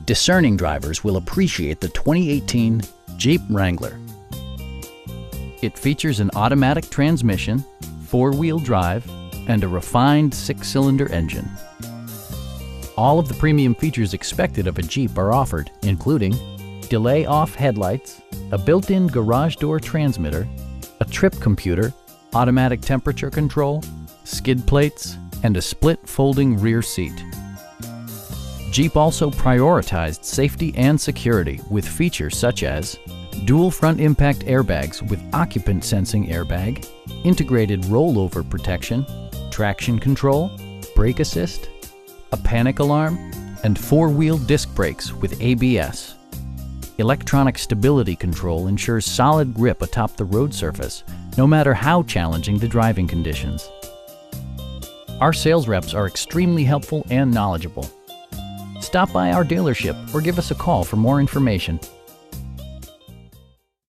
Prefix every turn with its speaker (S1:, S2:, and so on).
S1: Discerning drivers will appreciate the 2018 Jeep Wrangler. It features an automatic transmission, four-wheel drive, and a refined six-cylinder engine. All of the premium features expected of a Jeep are offered, including delay-off headlights, a built-in garage door transmitter, a trip computer, automatic temperature control, skid plates, and a split folding rear seat. Jeep also prioritized safety and security with features such as dual front impact airbags with occupant sensing airbag, integrated rollover protection, traction control, brake assist, a panic alarm, and four-wheel disc brakes with ABS. Electronic stability control ensures solid grip atop the road surface, no matter how challenging the driving conditions. Our sales reps are extremely helpful and knowledgeable. Stop by our dealership or give us a call for more information.